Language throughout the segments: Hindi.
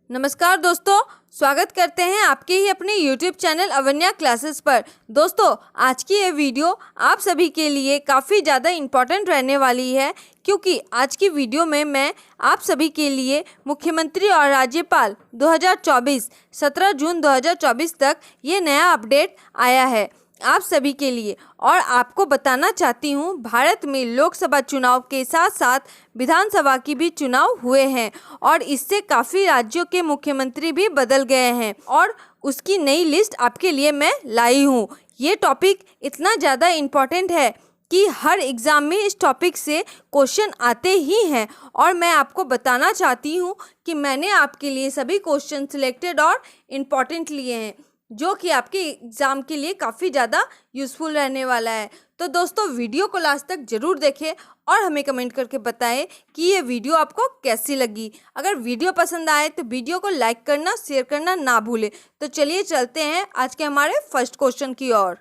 नमस्कार दोस्तों, स्वागत करते हैं आपके ही अपने YouTube चैनल अवन्या क्लासेस पर। दोस्तों, आज की ये वीडियो आप सभी के लिए काफ़ी ज़्यादा इम्पॉर्टेंट रहने वाली है, क्योंकि आज की वीडियो में मैं आप सभी के लिए मुख्यमंत्री और राज्यपाल 2024 17 जून 2024 तक ये नया अपडेट आया है आप सभी के लिए। और आपको बताना चाहती हूँ, भारत में लोकसभा चुनाव के साथ साथ विधानसभा की भी चुनाव हुए हैं और इससे काफ़ी राज्यों के मुख्यमंत्री भी बदल गए हैं और उसकी नई लिस्ट आपके लिए मैं लाई हूँ। ये टॉपिक इतना ज़्यादा इम्पॉर्टेंट है कि हर एग्ज़ाम में इस टॉपिक से क्वेश्चन आते ही हैं और मैं आपको बताना चाहती हूँ कि मैंने आपके लिए सभी क्वेश्चन सिलेक्टेड और इम्पॉर्टेंट लिए हैं, जो कि आपके एग्ज़ाम के लिए काफ़ी ज़्यादा यूज़फुल रहने वाला है। तो दोस्तों, वीडियो को लास्ट तक ज़रूर देखें और हमें कमेंट करके बताएं कि ये वीडियो आपको कैसी लगी। अगर वीडियो पसंद आए तो वीडियो को लाइक करना, शेयर करना ना भूलें। तो चलिए चलते हैं आज के हमारे फर्स्ट क्वेश्चन की ओर।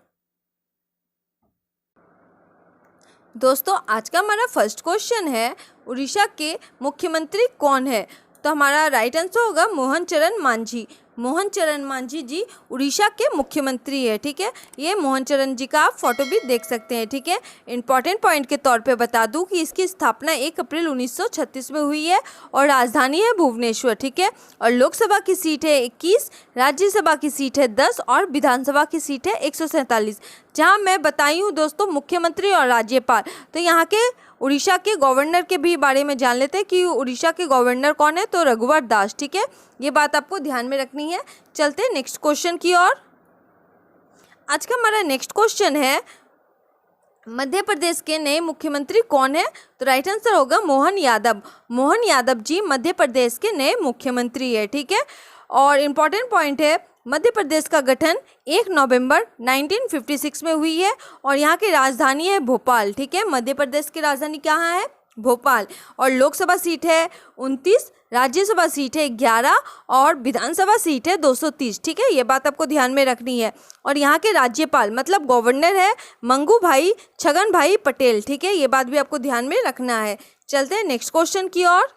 दोस्तों, आज का हमारा फर्स्ट क्वेश्चन है, उड़ीसा के मुख्यमंत्री कौन है? तो हमारा राइट आंसर होगा मोहन चरण मांझी। मोहन चरण मांझी जी उड़ीसा के मुख्यमंत्री है। ठीक है, ये मोहन चरण जी का आप फोटो भी देख सकते हैं। ठीक है, इंपॉर्टेंट पॉइंट के तौर पे बता दूं कि इसकी स्थापना 1 अप्रैल 1936 में हुई है और राजधानी है भुवनेश्वर। ठीक है, और लोकसभा की सीट है 21, राज्यसभा की सीट है 10 और विधानसभा की सीट है 147। जहाँ मैं बताई हूँ दोस्तों, मुख्यमंत्री और राज्यपाल, तो यहाँ के उड़ीसा के गवर्नर के भी बारे में जान लेते हैं कि उड़ीसा के गवर्नर कौन है। तो रघुवर दास। ठीक है, ये बात आपको ध्यान में रखनी है। चलते हैं नेक्स्ट क्वेश्चन की ओर। आज का हमारा नेक्स्ट क्वेश्चन है, मध्य प्रदेश के नए मुख्यमंत्री कौन है? तो राइट आंसर होगा मोहन यादव। मोहन यादव जी मध्य प्रदेश के नए मुख्यमंत्री है। ठीक है, और इम्पॉर्टेंट पॉइंट है, मध्य प्रदेश का गठन 1 नवंबर 1956 में हुई है और यहाँ की राजधानी है भोपाल। ठीक है, मध्य प्रदेश की राजधानी कहाँ है? भोपाल। और लोकसभा सीट है 29, राज्यसभा सीट है 11 और विधानसभा सीट है 230। ठीक है, ये बात आपको ध्यान में रखनी है। और यहाँ के राज्यपाल मतलब गवर्नर है मंगू भाई छगन भाई पटेल। ठीक है, ये बात भी आपको ध्यान में रखना है। चलते हैं नेक्स्ट क्वेश्चन की ओर।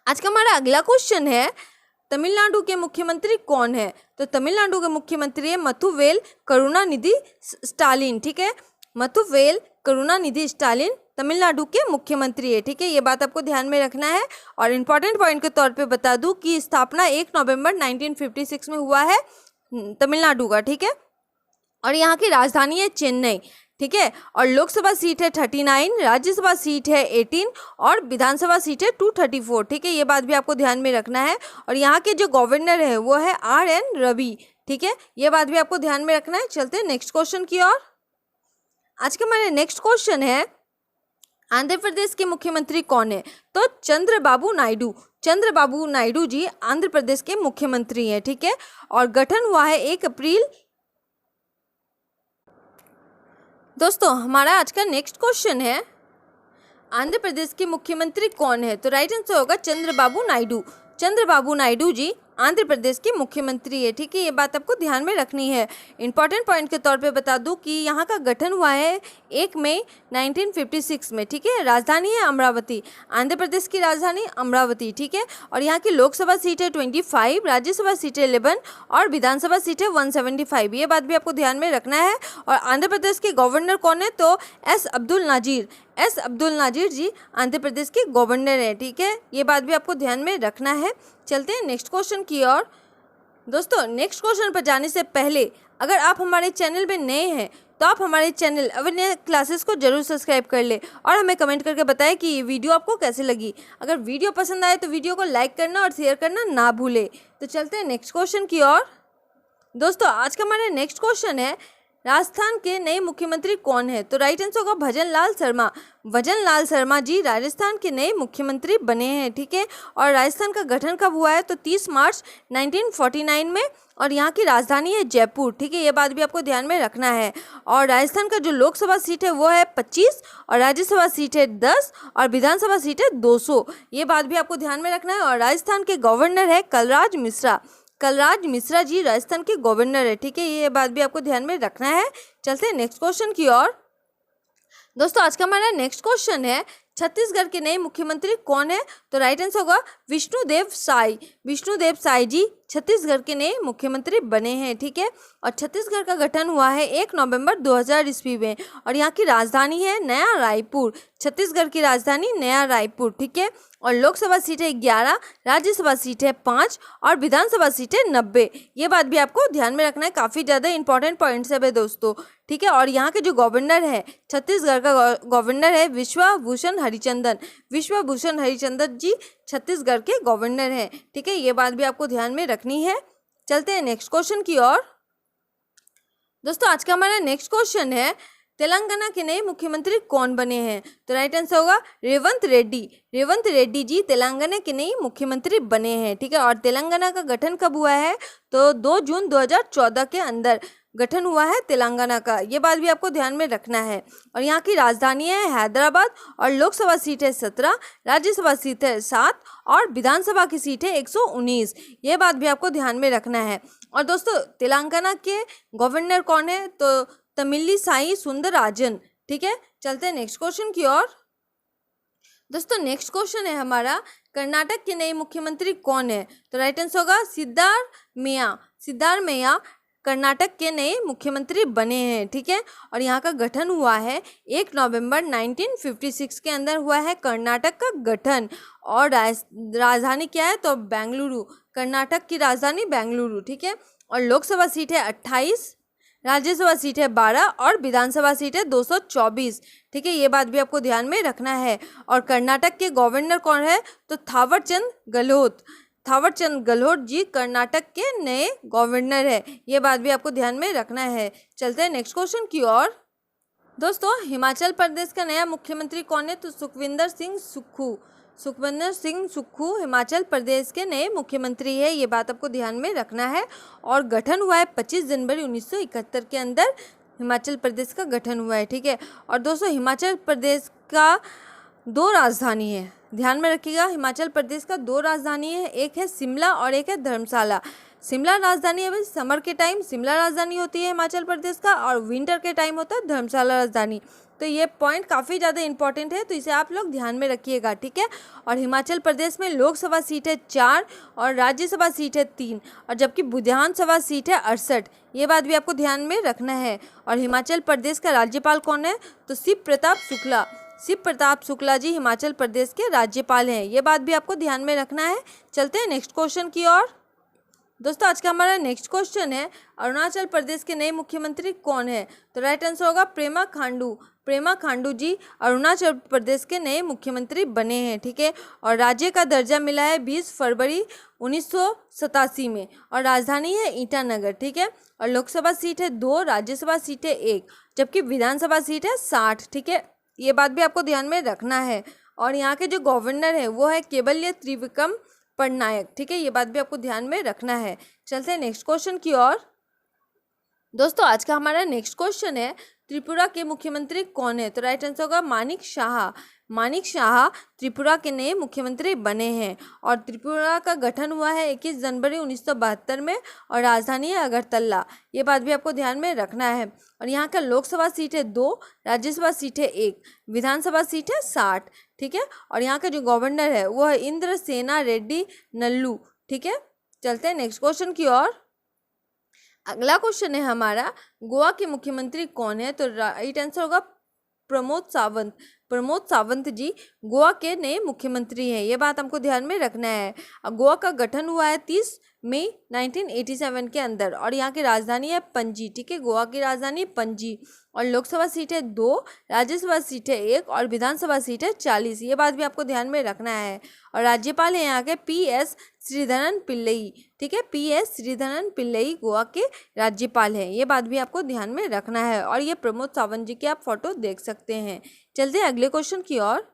आज का हमारा अगला क्वेश्चन है, तमिलनाडु के मुख्यमंत्री कौन है? तो तमिलनाडु के मुख्यमंत्री है मुथुवेल करुणानिधि स्टालिन। ठीक है, मुथुवेल करुणानिधि स्टालिन तमिलनाडु के मुख्यमंत्री है। ठीक है, ये बात आपको ध्यान में रखना है। और इम्पॉर्टेंट पॉइंट के तौर पे बता दूं कि स्थापना 1 नवंबर 1956 में हुआ है तमिलनाडु का। ठीक है, और यहाँ की राजधानी है चेन्नई। ठीक है, और लोकसभा सीट है 39, राज्यसभा सीट है 18 और विधानसभा सीट है 234। ठीक है, ये बात भी आपको ध्यान में रखना है। और यहाँ के जो गवर्नर है वो है RN रवि। ठीक है, ये बात भी आपको ध्यान में रखना है। चलते हैं नेक्स्ट क्वेश्चन की ओर। आज का हमारा नेक्स्ट क्वेश्चन है, आंध्र प्रदेश के मुख्यमंत्री कौन है? तो चंद्रबाबू नायडू। चंद्रबाबू नायडू जी आंध्र प्रदेश के मुख्यमंत्री हैं। ठीक है, और गठन हुआ है 1 अप्रैल। दोस्तों, हमारा आज का नेक्स्ट क्वेश्चन है, आंध्र प्रदेश के मुख्यमंत्री कौन है? तो राइट आंसर होगा चंद्रबाबू नायडू। चंद्रबाबू नायडू जी आंध्र प्रदेश के मुख्यमंत्री है। ठीक है, ये बात आपको ध्यान में रखनी है। इंपॉर्टेंट पॉइंट के तौर पे बता दूं कि यहाँ का गठन हुआ है 1 मई 1956 में। ठीक है, राजधानी है अमरावती। आंध्र प्रदेश की राजधानी अमरावती। ठीक है, और यहाँ की लोकसभा सीट है 25, राज्यसभा सीट है 11 और विधानसभा सीट है 175। ये बात भी आपको ध्यान में रखना है। और आंध्र प्रदेश के गवर्नर कौन है? तो एस अब्दुल नाजिर जी आंध्र प्रदेश के गवर्नर हैं। ठीक है, ये बात भी आपको ध्यान में रखना है। चलते हैं नेक्स्ट क्वेश्चन की ओर। दोस्तों, नेक्स्ट क्वेश्चन पर जाने से पहले अगर आप हमारे चैनल में नए हैं तो आप हमारे चैनल अवन्या क्लासेस को जरूर सब्सक्राइब कर ले और हमें कमेंट करके बताएं कि ये वीडियो आपको कैसे लगी। अगर वीडियो पसंद आए तो वीडियो को लाइक करना और शेयर करना ना भूले। तो चलते हैं नेक्स्ट क्वेश्चन की ओर। दोस्तों, आज का हमारा नेक्स्ट क्वेश्चन है, राजस्थान के नए मुख्यमंत्री कौन है? तो राइट आंसर होगा भजन लाल शर्मा। भजन लाल शर्मा जी राजस्थान के नए मुख्यमंत्री बने हैं। ठीक है, और राजस्थान का गठन कब हुआ है? तो 30 मार्च 1949 में और यहाँ की राजधानी है जयपुर। ठीक है, ये बात भी आपको ध्यान में रखना है। और राजस्थान का जो लोकसभा सीट है वो है 25 और राज्यसभा सीट है 10 और विधानसभा सीट है 200। ये बात भी आपको ध्यान में रखना है। और राजस्थान के गवर्नर है कलराज मिश्रा। कलराज मिश्रा जी राजस्थान के गवर्नर है। ठीक है, ये बात भी आपको ध्यान में रखना है। चलते हैं नेक्स्ट क्वेश्चन की ओर। दोस्तों, आज का हमारा नेक्स्ट क्वेश्चन है, छत्तीसगढ़ के नए मुख्यमंत्री कौन है? तो राइट आंसर होगा विष्णुदेव साय। विष्णुदेव साय जी छत्तीसगढ़ के नए मुख्यमंत्री बने हैं, ठीक है। और छत्तीसगढ़ का गठन हुआ है 1 नवंबर 2000 ईस्वी में और यहाँ की राजधानी है नया रायपुर। छत्तीसगढ़ की राजधानी नया रायपुर, ठीक है। और लोकसभा सीटें 11, राज्यसभा सीटें 5 और विधानसभा सीटें 90। ये बात भी आपको ध्यान में रखना है, काफ़ी ज़्यादा इंपॉर्टेंट पॉइंट्स है दोस्तों, ठीक है। और यहाँ के जो गवर्नर है, छत्तीसगढ़ का गवर्नर है विश्वभूषण हरिचंदन। विश्वभूषण हरिचंदन जी छत्तीसगढ़ के गवर्नर हैं, ठीक है। ये बात भी आपको ध्यान में रखनी है। चलते हैं नेक्स्ट क्वेश्चन की ओर। दोस्तों आज का हमारा नेक्स्ट क्वेश्चन है, तेलंगाना के नए मुख्यमंत्री कौन बने हैं? तो राइट आंसर होगा रेवंत रेड्डी। रेवंत रेड्डी जी तेलंगाना के नए मुख्यमंत्री बने हैं, ठीक है। और तेलंगाना का गठन कब हुआ है? तो 2 जून 2014 के अंदर गठन हुआ है तेलंगाना का। ये बात भी आपको ध्यान में रखना है। और यहाँ की राजधानी है हैदराबाद और लोकसभा सीट है 17, राज्यसभा सीट है 7 और विधानसभा की सीट है 119। ये बात भी आपको ध्यान में रखना है। और दोस्तों तेलंगाना के गवर्नर कौन है? तो तमिलिसाई सुंदरराजन, ठीक है। चलते हैं नेक्स्ट क्वेश्चन की ओर। दोस्तों नेक्स्ट क्वेश्चन है हमारा, कर्नाटक के नए मुख्यमंत्री कौन है? तो राइट आंसर होगा सिद्धारमैया। सिद्धारमैया कर्नाटक के नए मुख्यमंत्री बने हैं, ठीक है। और यहाँ का गठन हुआ है 1 नवंबर 1956 के अंदर हुआ है कर्नाटक का गठन। और राजधानी क्या है? तो बेंगलुरु। कर्नाटक की राजधानी बेंगलुरु, ठीक है। और लोकसभा सीट है 28, राज्यसभा सीट है 12 और विधानसभा सीट है 224, ठीक है। ये बात भी आपको ध्यान में रखना है। और कर्नाटक के गवर्नर कौन है? तो थावरचंद गहलोत। थावरचंद गहलोत जी कर्नाटक के नए गवर्नर है। ये बात भी आपको ध्यान में रखना है। चलते हैं नेक्स्ट क्वेश्चन की ओर। दोस्तों हिमाचल प्रदेश का नया मुख्यमंत्री कौन है? तो सुखविंदर सिंह सुक्खू। सुखविंदर सिंह सुक्खू हिमाचल प्रदेश के नए मुख्यमंत्री है। ये बात आपको ध्यान में रखना है। और गठन हुआ है 25 जनवरी 1971 के अंदर हिमाचल प्रदेश का गठन हुआ है, ठीक है। और दोस्तों हिमाचल प्रदेश का 2 राजधानी है, ध्यान में रखिएगा। हिमाचल प्रदेश का 2 राजधानी है, एक है शिमला और एक है धर्मशाला। शिमला राजधानी है, समर के टाइम शिमला राजधानी होती है हिमाचल प्रदेश का और विंटर के टाइम होता है धर्मशाला राजधानी। तो ये पॉइंट काफ़ी ज़्यादा इंपॉर्टेंट है, तो इसे आप लोग ध्यान में रखिएगा, ठीक है। और हिमाचल प्रदेश में लोकसभा सीट है 4 और राज्यसभा सीट है 3 और जबकि विधानसभा सीट है 68। ये बात भी आपको ध्यान में रखना है। और हिमाचल प्रदेश का राज्यपाल कौन है? तो शिव प्रताप शुक्ला। शिव प्रताप शुक्ला जी हिमाचल प्रदेश के राज्यपाल हैं। ये बात भी आपको ध्यान में रखना है। चलते हैं नेक्स्ट क्वेश्चन की ओर। दोस्तों आज का हमारा नेक्स्ट क्वेश्चन है, अरुणाचल प्रदेश के नए मुख्यमंत्री कौन है? तो राइट आंसर होगा पेमा खांडू। पेमा खांडू जी अरुणाचल प्रदेश के नए मुख्यमंत्री बने हैं, ठीक है। और राज्य का दर्जा मिला है 20 फरवरी 1987 में और राजधानी है ईटानगर, ठीक है। और लोकसभा सीट है 2, राज्यसभा सीट है 1 जबकि विधानसभा सीट है 60, ठीक है। ये बात भी आपको ध्यान में रखना है। और यहाँ के जो गवर्नर है वो है केवल्य त्रिविक्रम पटनायक, ठीक है। ये बात भी आपको ध्यान में रखना है। चलते हैं नेक्स्ट क्वेश्चन की ओर। दोस्तों आज का हमारा नेक्स्ट क्वेश्चन है, त्रिपुरा के मुख्यमंत्री कौन है? तो राइट आंसर होगा मानिक शाह। मानिक शाह त्रिपुरा के नए मुख्यमंत्री बने हैं। और त्रिपुरा का गठन हुआ है 21 जनवरी 1972 में और राजधानी है अगरतला। ये बात भी आपको ध्यान में रखना है। और यहाँ का लोकसभा सीट है 2, राज्यसभा सीट है 1, विधानसभा सीट है 60, ठीक है। और यहाँ का जो गवर्नर है वो है इंद्रसेना रेड्डी नल्लू, ठीक है। चलते हैं नेक्स्ट क्वेश्चन की ओर। अगला क्वेश्चन है हमारा, गोवा के मुख्यमंत्री कौन है? तो राइट आंसर होगा प्रमोद सावंत। प्रमोद सावंत जी गोवा के नए मुख्यमंत्री हैं। ये बात हमको ध्यान में रखना है। गोवा का गठन हुआ है 30 मई 1987 के अंदर और यहाँ की राजधानी है पणजी, ठीक है। गोवा की राजधानी पणजी। और लोकसभा सीट है 2, राज्यसभा सीट है 1 और विधानसभा सीट है 40। ये बात भी आपको ध्यान में रखना है। और राज्यपाल है यहाँ के PS श्रीधरन पिल्लई, ठीक है। PS श्रीधरन पिल्लई गोवा के राज्यपाल हैं। ये बात भी आपको ध्यान में रखना है। और ये प्रमोद सावंत जी की आप फोटो देख सकते हैं। चलते हैं अगले क्वेश्चन की ओर।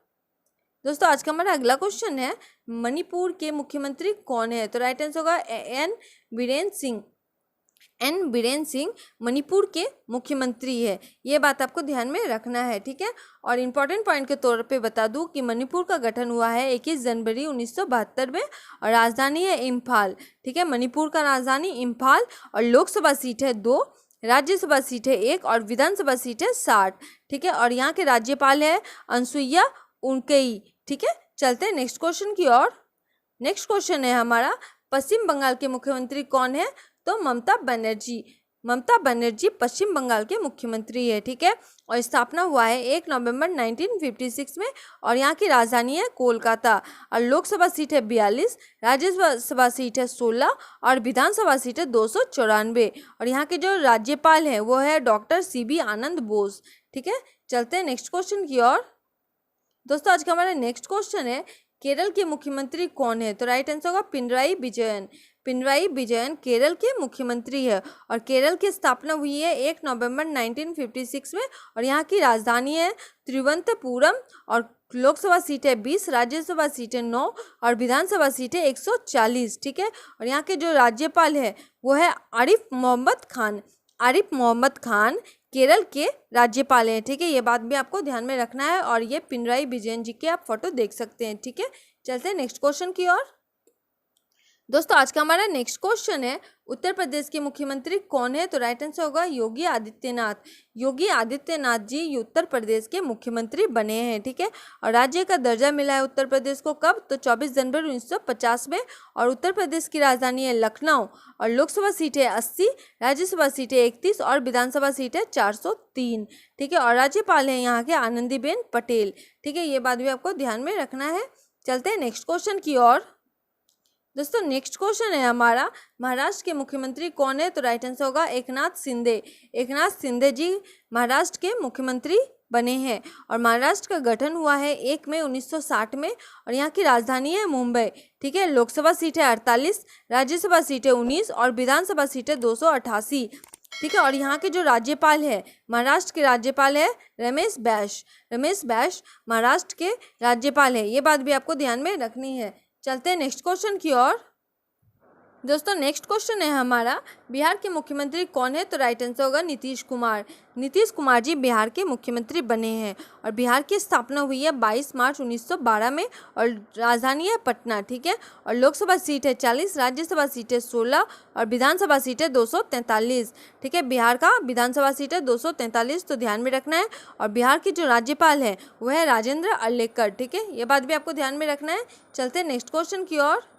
दोस्तों आज का हमारा अगला क्वेश्चन है, मणिपुर के मुख्यमंत्री कौन है? तो राइट आंसर होगा एन बीरेन्द्र सिंह। एन बीरेन्द्र सिंह मणिपुर के मुख्यमंत्री है। ये बात आपको ध्यान में रखना है, ठीक है। और इम्पॉर्टेंट पॉइंट के तौर पे बता दूं कि मणिपुर का गठन हुआ है 21 जनवरी 1972 में और राजधानी है इम्फाल, ठीक है। मणिपुर का राजधानी इम्फाल और लोकसभा सीट है 2, राज्यसभा सीट है 1 और विधानसभा सीट है 60, ठीक है। और यहाँ के राज्यपाल है अनसुईया उनके ही। ठीक है, चलते हैं नेक्स्ट क्वेश्चन की ओर। नेक्स्ट क्वेश्चन है हमारा, पश्चिम बंगाल के मुख्यमंत्री कौन है? तो ममता बनर्जी। ममता बनर्जी पश्चिम बंगाल के मुख्यमंत्री है। ठीक है, और स्थापना हुआ है 1 नवंबर 1956 में, और यहाँ की राजधानी है कोलकाता। और लोकसभा सीट है 42, राज्यसभा सीट है 16 और विधानसभा सीट है 294। और यहाँ के जो राज्यपाल हैं वो है डॉक्टर CB आनंद बोस। ठीक है, चलते हैं नेक्स्ट क्वेश्चन की ओर। दोस्तों आज का हमारा नेक्स्ट क्वेश्चन है, केरल के मुख्यमंत्री कौन है? तो राइट आंसर होगा पिनराई विजयन। पिनराई विजयन केरल के मुख्यमंत्री है, और केरल की स्थापना हुई है 1 नवंबर 1956 में, और यहाँ की राजधानी है तिरुवनंतपुरम। और लोकसभा सीट है 20, राज्यसभा सीट है 9 और विधानसभा सीट है 140। ठीक है, और यहाँ के जो राज्यपाल है वो है आरिफ मोहम्मद खान। आरिफ मोहम्मद खान केरल के राज्यपाल हैं। ठीक है, ये बात भी आपको ध्यान में रखना है, और ये पिनराई विजयन जी के आप फोटो देख सकते हैं। ठीक है, चलते हैं नेक्स्ट क्वेश्चन की ओर। दोस्तों आज का हमारा नेक्स्ट क्वेश्चन है, उत्तर प्रदेश के मुख्यमंत्री कौन है? तो राइट आंसर होगा योगी आदित्यनाथ। योगी आदित्यनाथ जी उत्तर प्रदेश के मुख्यमंत्री बने हैं। ठीक है, और राज्य का दर्जा मिला है उत्तर प्रदेश को कब? तो 24 जनवरी 1950 में। और उत्तर प्रदेश की राजधानी है लखनऊ, और लोकसभा सीट है 80, राज्यसभा सीट है 31 और विधानसभा सीट है 403। ठीक है, और राज्यपाल है यहाँ के आनंदीबेन पटेल। ठीक है, ये बात भी आपको ध्यान में रखना है। चलते हैं नेक्स्ट क्वेश्चन की ओर। दोस्तों नेक्स्ट क्वेश्चन है हमारा, महाराष्ट्र के मुख्यमंत्री कौन है? तो राइट आंसर होगा एकनाथ शिंदे। एकनाथ शिंदे जी महाराष्ट्र के मुख्यमंत्री बने हैं, और महाराष्ट्र का गठन हुआ है 1 मई 1960 में, और यहाँ की राजधानी है मुंबई। ठीक है, लोकसभा सीट है 48, राज्यसभा सीट है 19 और विधानसभा सीट है 288। ठीक है, और यहाँ के जो राज्यपाल है, महाराष्ट्र के राज्यपाल है रमेश बैस। रमेश बैस महाराष्ट्र के राज्यपाल है, ये बात भी आपको ध्यान में रखनी है। चलते हैं नेक्स्ट क्वेश्चन की ओर। दोस्तों नेक्स्ट क्वेश्चन है हमारा, बिहार के मुख्यमंत्री कौन है? तो राइट आंसर होगा नीतीश कुमार। नीतीश कुमार जी बिहार के मुख्यमंत्री बने हैं, और बिहार की स्थापना हुई है 22 मार्च 1912 में, और राजधानी है पटना। ठीक है, और लोकसभा सीट है 40, राज्यसभा सीट है 16 और विधानसभा सीट है 243। ठीक है, बिहार का विधानसभा सीट है 243, तो ध्यान में रखना है। और बिहार के जो राज्यपाल है वो है राजेंद्र अर्लेकर। ठीक है, ये बात भी आपको ध्यान में रखना है। चलते हैं नेक्स्ट क्वेश्चन की ओर।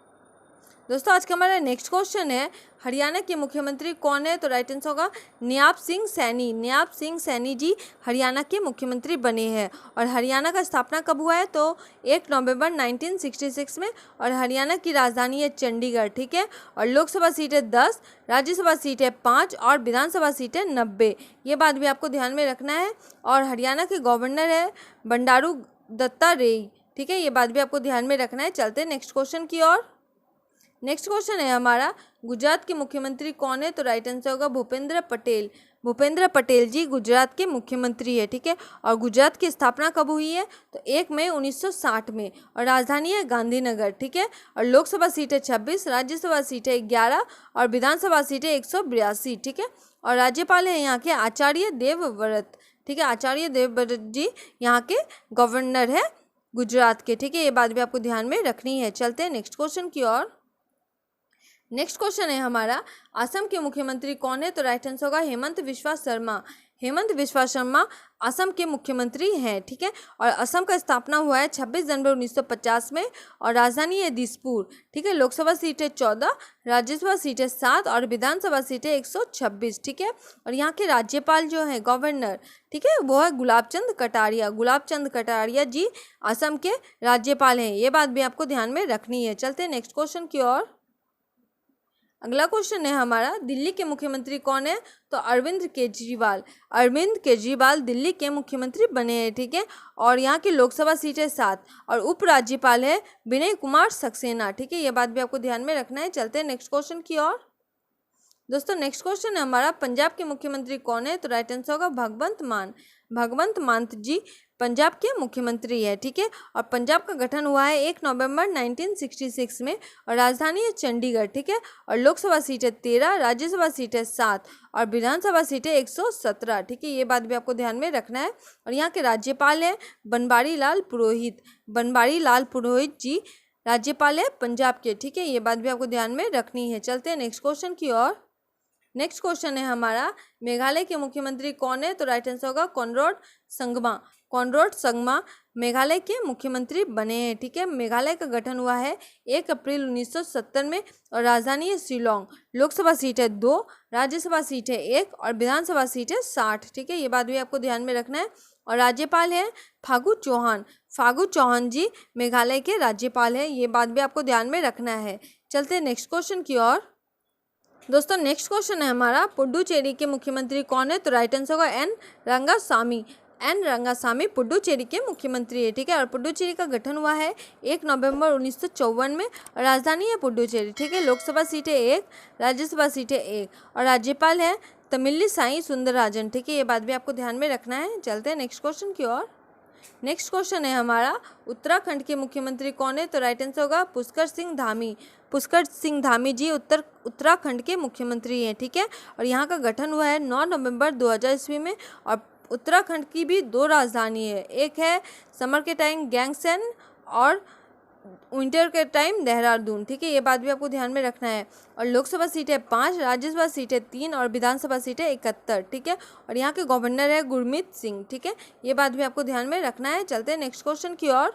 दोस्तों आज का हमारा नेक्स्ट क्वेश्चन है, हरियाणा के मुख्यमंत्री कौन है? तो राइट आंसर होगा नियाब सिंह सैनी। नियाब सिंह सैनी जी हरियाणा के मुख्यमंत्री बने हैं, और हरियाणा का स्थापना कब हुआ है? तो 1 नवंबर 1966 में, और हरियाणा की राजधानी है चंडीगढ़। ठीक है, और लोकसभा सीट है 10, राज्यसभा सीट है 5 और विधानसभा सीट है 90। ये बात भी आपको ध्यान में रखना है। और हरियाणा के गवर्नर है बंडारू दत्तात्रेय। ठीक है, ये बात भी आपको ध्यान में रखना है। चलते हैं नेक्स्ट क्वेश्चन की ओर। नेक्स्ट क्वेश्चन है हमारा, गुजरात के मुख्यमंत्री कौन है? तो राइट आंसर होगा भूपेंद्र पटेल। भूपेंद्र पटेल जी गुजरात के मुख्यमंत्री है। ठीक है, और गुजरात की स्थापना कब हुई है? तो 1 मई 1960 में, और राजधानी है गांधीनगर। ठीक है, और लोकसभा सीट है 26, राज्यसभा सीट है 11 और विधानसभा सीट है 182। ठीक है, और राज्यपाल है यहाँ के आचार्य देवव्रत। ठीक है, आचार्य देवव्रत जी यहाँ के गवर्नर है गुजरात के। ठीक है, ये बात भी आपको ध्यान में रखनी है। चलते हैं नेक्स्ट क्वेश्चन की ओर। नेक्स्ट क्वेश्चन है हमारा, असम के मुख्यमंत्री कौन है? तो राइट आंसर होगा हेमंत बिस्वा शर्मा। हेमंत बिस्वा शर्मा असम के मुख्यमंत्री हैं। ठीक है, और असम का स्थापना हुआ है 26 जनवरी 1950 में, और राजधानी है दिसपुर। ठीक है, लोकसभा सीट है 14, राज्यसभा सीट है 7 और विधानसभा सीट है 126। ठीक है, और यहाँ के राज्यपाल जो है गवर्नर, ठीक है, वो है गुलाबचंद कटारिया। गुलाबचंद कटारिया जी असम के राज्यपाल हैं, ये बात भी आपको ध्यान में रखनी है। चलते हैं नेक्स्ट क्वेश्चन की ओर। अगला क्वेश्चन है हमारा, दिल्ली के मुख्यमंत्री कौन है? तो अरविंद केजरीवाल। अरविंद केजरीवाल दिल्ली के मुख्यमंत्री बने हैं। ठीक है, और यहाँ की लोकसभा सीट है 7 और उपराज्यपाल है विनय कुमार सक्सेना। ठीक है, ये बात भी आपको ध्यान में रखना है। चलते हैं नेक्स्ट क्वेश्चन की ओर। दोस्तों नेक्स्ट क्वेश्चन है हमारा, पंजाब के मुख्यमंत्री कौन है? तो राइट आंसर होगा भगवंत मान। भगवंत मान जी पंजाब के मुख्यमंत्री है। ठीक है, और पंजाब का गठन हुआ है 1 नवंबर 1966 में, और राजधानी है चंडीगढ़। ठीक है, और लोकसभा सीट है 13, राज्यसभा सीट है 7 और विधानसभा सीट है 117। ठीक है, ये बात भी आपको ध्यान में रखना है। और यहाँ के राज्यपाल हैं बनवारी लाल पुरोहित। बनवारी लाल पुरोहित जी राज्यपाल है पंजाब के। ठीक है, ये बात भी आपको ध्यान में रखनी है। चलते हैं नेक्स्ट क्वेश्चन की ओर। नेक्स्ट क्वेश्चन है हमारा, मेघालय के मुख्यमंत्री कौन है? तो राइट आंसर होगा कॉनराड संगमा। कॉनराड संगमा मेघालय के मुख्यमंत्री बने हैं। ठीक है, मेघालय का गठन हुआ है 1 अप्रैल 1970 में और राजधानी है शिलोंग। लोकसभा सीट है 2, राज्यसभा सीट है 1 और विधानसभा सीट है 60। ठीक है, ये बात भी आपको ध्यान में रखना है। और राज्यपाल है फागू चौहान। फागू चौहान जी मेघालय के राज्यपाल हैं, ये बात भी आपको ध्यान में रखना है। चलते हैं नेक्स्ट क्वेश्चन की ओर। दोस्तों नेक्स्ट क्वेश्चन है हमारा, पुडुचेरी के मुख्यमंत्री कौन है? तो राइट आंसर होगा एन रंगासामी। एन रंगासामी पुडुचेरी के मुख्यमंत्री है। ठीक है, और पुडुचेरी का गठन हुआ है 1 नवंबर 1954 में और राजधानी है पुडुचेरी। ठीक है, लोकसभा सीट है 1, राज्यसभा सीट है 1 और राज्यपाल है तमिलिसाई सुंदरराजन। ठीक है, ये बात भी आपको ध्यान में रखना है। चलते हैं नेक्स्ट क्वेश्चन की ओर। नेक्स्ट क्वेश्चन है हमारा, उत्तराखंड के मुख्यमंत्री कौन है? तो राइट आंसर होगा पुष्कर सिंह धामी। पुष्कर सिंह धामी जी उत्तराखंड के मुख्यमंत्री हैं। ठीक है, और यहाँ का गठन हुआ है 9 नवंबर 2000 ईस्वी में और उत्तराखंड की भी 2 राजधानी है, एक है समर के टाइम गैंगसेन और विंटर के टाइम देहरादून। ठीक है, ये बात भी आपको ध्यान में रखना है। और लोकसभा सीट है 5, राज्यसभा सीट है 3 और विधानसभा सीट है 71। ठीक है, और यहाँ के गवर्नर है गुरमीत सिंह। ठीक है, ये बात भी आपको ध्यान में रखना है। चलते हैं नेक्स्ट क्वेश्चन की ओर।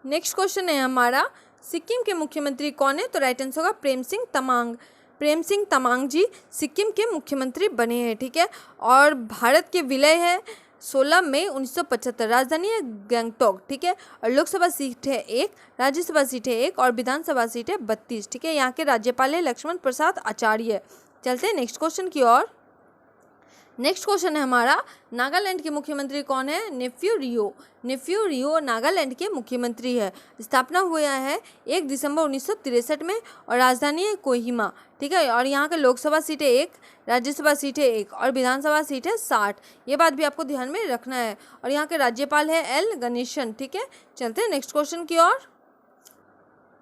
नेक्स्ट क्वेश्चन है हमारा, सिक्किम के मुख्यमंत्री कौन है? तो राइट आंसर होगा प्रेम सिंह तमांग। प्रेम सिंह तमांग जी सिक्किम के मुख्यमंत्री बने हैं। ठीक है, और भारत के विलय है 16 मई 1975। राजधानी है गंगटोक। ठीक है, और लोकसभा सीट है 1, राज्यसभा सीट है 1 और विधानसभा सीट है 32। ठीक है, यहाँ के राज्यपाल है लक्ष्मण प्रसाद आचार्य। चलते हैं नेक्स्ट क्वेश्चन की ओर। नेक्स्ट क्वेश्चन है हमारा, नागालैंड के मुख्यमंत्री कौन है? नेफ्यू रियो। नेफ्यू रियो नागालैंड के मुख्यमंत्री है। स्थापना हुआ है 1 दिसंबर 1963 में और राजधानी है कोहिमा। ठीक है, और यहाँ का लोकसभा सीट है 1, राज्यसभा सीट है 1 और विधानसभा सीट है 60। ये बात भी आपको ध्यान में रखना है। और यहाँ के राज्यपाल है एल गणेशन। ठीक है, चलते हैं नेक्स्ट क्वेश्चन की ओर।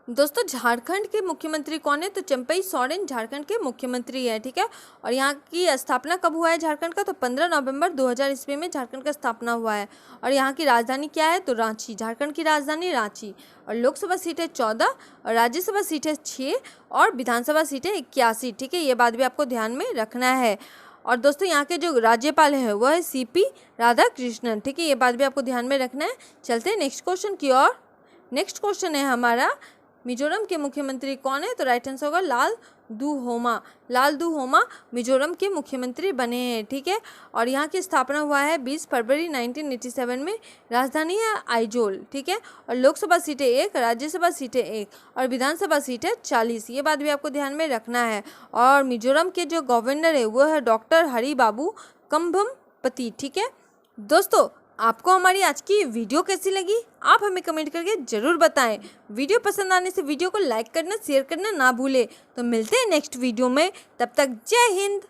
दोस्तों झारखंड के मुख्यमंत्री कौन है? तो चंपई सोरेन झारखंड के मुख्यमंत्री है। ठीक है, और यहाँ की स्थापना कब हुआ है झारखंड का? तो 15 नवंबर 2000 ईस्वी में झारखंड का स्थापना हुआ है। और यहाँ की राजधानी क्या है? तो रांची। झारखंड की राजधानी रांची। और लोकसभा सीट है 14 और राज्यसभा सीट है 6 और विधानसभा सीट है 81। ठीक है, ये बात भी आपको ध्यान में रखना है। और दोस्तों यहाँ के जो राज्यपाल है वो है CP राधाकृष्णन। ठीक है, ये बात भी आपको ध्यान में रखना है। चलते हैं नेक्स्ट क्वेश्चन की ओर। नेक्स्ट क्वेश्चन है हमारा, मिजोरम के मुख्यमंत्री कौन है? तो राइट आंसर होगा लाल दुहोमा। लाल दुहोमा मिजोरम के मुख्यमंत्री बने हैं। ठीक है, और यहाँ की स्थापना हुआ है 20 फरवरी 1987 में। राजधानी है आइजोल। ठीक है, और लोकसभा सीट है 1, राज्यसभा सीट है 1 और विधानसभा सीट है 40। ये बात भी आपको ध्यान में रखना है। और मिजोरम के जो गवर्नर है वो है डॉक्टर हरि बाबू कंभमपति। ठीक है दोस्तों, आपको हमारी आज की वीडियो कैसी लगी आप हमें कमेंट करके ज़रूर बताएं। वीडियो पसंद आने से वीडियो को लाइक करना, शेयर करना ना भूलें। तो मिलते हैं नेक्स्ट वीडियो में, तब तक जय हिंद।